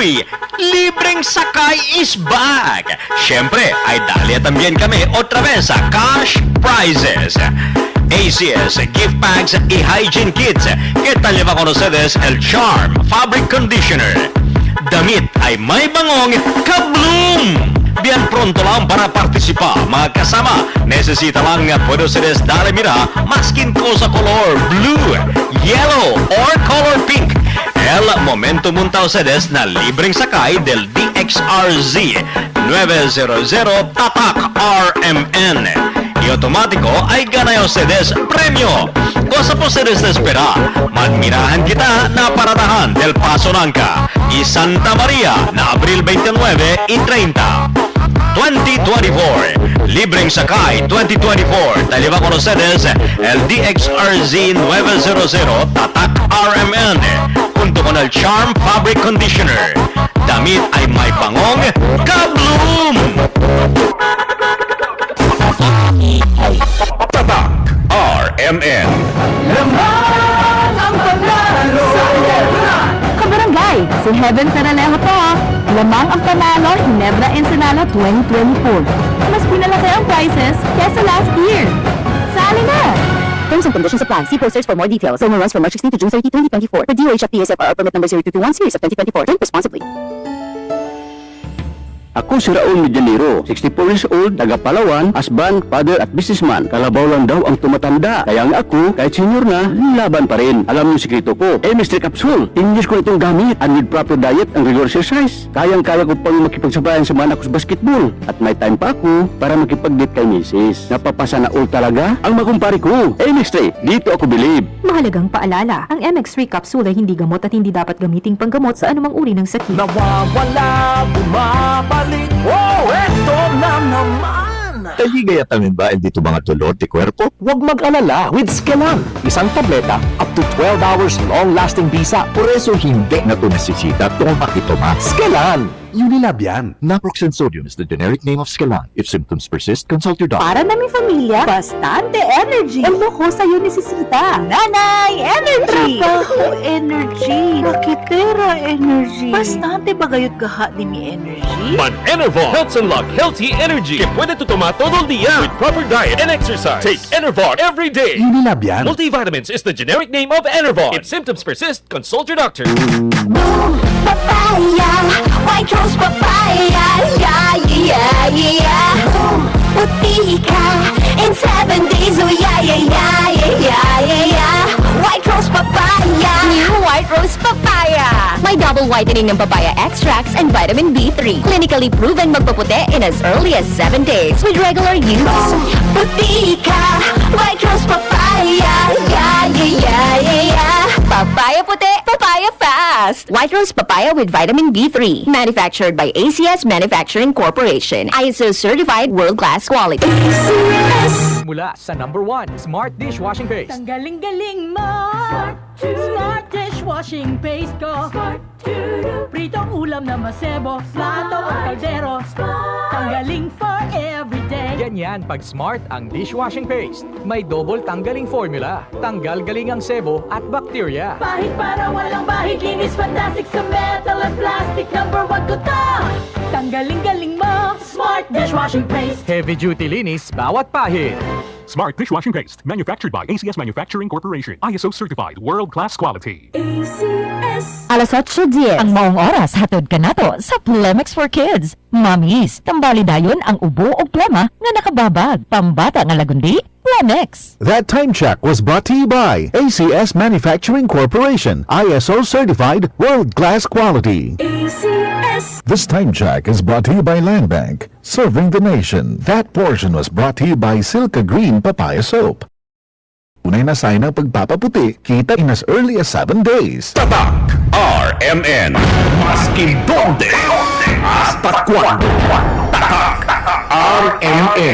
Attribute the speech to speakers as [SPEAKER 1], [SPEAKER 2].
[SPEAKER 1] Uy! Libreng sakay is back! Siyempre, ay dali también kami otra vez sa cash prizes. ACS gift bags y hygiene kits. ¿Qué tal lleva con ustedes el Charm Fabric Conditioner? Damit ay may bangong kabloom! Bien pronto lang para participar, mga kasama. Necesita lang puede ustedes darle mira maskin ko sa color blue, yellow, or color pink. El momento munta ustedes na libreng sakay del DXRZ 900 Tatak RMN. Y automático ay ganay ustedes premio. Cosa po ustedes de esperar? Magmirahan kita na paradahan del Paso Nangka y Santa Maria na Abril 29 y 30. 2024, Libreng Sakay 2024. Daliva con ustedes el DXRZ 900 Tatak RMN junto con el Charm Fabric Conditioner. Damit ay may bangong kabloom! Tatak RMN.
[SPEAKER 2] Lamang ang panalo sa Ginebra! Kabarangay, si Heaven Peralejo to. Lamang ang panalo, Ginebra Ensenada 2024. Mas pinalaki ang prices kesa last year. Sali na! Terms and conditions apply. See posters for more details. Promo runs from March 16 to June 30, 2024. For DOH at PSFR permit number 0221 series of 2024. Drink responsibly.
[SPEAKER 3] Ako si Raul Medianero, 64 years old, taga Palawan, husband, father at businessman. Kalabaw lang daw ang tumatanda. Kaya nga ako, kahit senior na, laban pa rin. Alam niyo sikreto ko, Mystery Capsule. 10 years ko itong gamit. And with proper diet and regular exercise, kayang-kaya ko pang makipagsabayan sa mga anak ko sa basketball. At may time pa ako para makipag-date kay Mrs. Napapasa na all talaga ang makumpare ko. Mystery, dito ako believe.
[SPEAKER 4] Mahalagang paalala, ang MX3 capsule ay hindi gamot at hindi dapat gamiting panggamot sa anumang uri ng sakit.
[SPEAKER 5] Nawawala, bumabalik. Oh, eto na naman!
[SPEAKER 6] Taligayatamin ba dito mga tulor di kwerpo?
[SPEAKER 5] Huwag mag-alala with Skelan. Isang tableta, up to 12 hours long-lasting bisa.
[SPEAKER 6] Por eso hindi na ito nasisita tong makitoma.
[SPEAKER 5] Skelan! Unilab yan.
[SPEAKER 6] Naproxen sodium is the generic name of Skelan. If symptoms persist, consult your doctor.
[SPEAKER 2] Para namin familia, bastante energy. Ang loko sa'yo ni Sisita. Nanay, energy.
[SPEAKER 7] Trabaho energy. Raketera energy. Bastante bagayot kaha ni mi energy.
[SPEAKER 8] Man Enervar Health Unlock Healthy Energy que puede tu tomar todo el día with proper diet and exercise. Take Enervar every day.
[SPEAKER 5] Unilab yan.
[SPEAKER 8] Multivitamins is the generic name of Enervar. If symptoms persist, consult your doctor.
[SPEAKER 2] Boom, papaya, white rose papaya, yeah, yeah, yeah. Boom, puti ka in 7 days, oh yeah, yeah, yeah, yeah, yeah, yeah. White rose papaya, new white rose papaya. May double whitening ng papaya extracts and vitamin B3. Clinically proven magpaputi in as early as 7 days with regular use. Boom, puti ka, white rose papaya, yeah, yeah, yeah, yeah, yeah. Papaya puti, papaya fast. White Rose Papaya with vitamin B3. Manufactured by ACS Manufacturing Corporation. ISO certified world-class quality. ACS.
[SPEAKER 9] Mula sa number 1, Smart Dishwashing Paste.
[SPEAKER 7] Tanggaling-galing mo. Smart dishwashing paste ko. Pritong ulam na masebo. Plato o kaldero. Tanggaling for everyday.
[SPEAKER 9] Ganyan pag Smart ang dishwashing paste. May double tanggaling formula. Tanggal galing ang sebo at bakterya.
[SPEAKER 7] Bahid para walang bahid. Linis fantastic sa metal at plastic. Number 1 ko to. Tanggaling-galing mo. Smart dishwashing paste.
[SPEAKER 9] Heavy duty linis bawat pahid.
[SPEAKER 10] Smart Dishwashing Paste, manufactured by ACS Manufacturing Corporation. ISO certified, world-class quality.
[SPEAKER 7] ACS.
[SPEAKER 4] Alas 8:10 ang maong oras hatod kanato sa Plemex for Kids. Mamis, tambali dayon ang ubo o plema nga nakababag. Pambata nga lagundi, Plemex.
[SPEAKER 11] That time check was brought to you by ACS Manufacturing Corporation. ISO certified, world-class quality.
[SPEAKER 7] ACS.
[SPEAKER 11] This time check is brought to you by Land Bank, serving the nation. That portion was brought to you by Silka Green Papaya Soap. Unay na sign ang pagpapaputi, kita in as early as 7 days.
[SPEAKER 1] Tatak RMN. Maskin donde hasta cuando. Tatak RMN.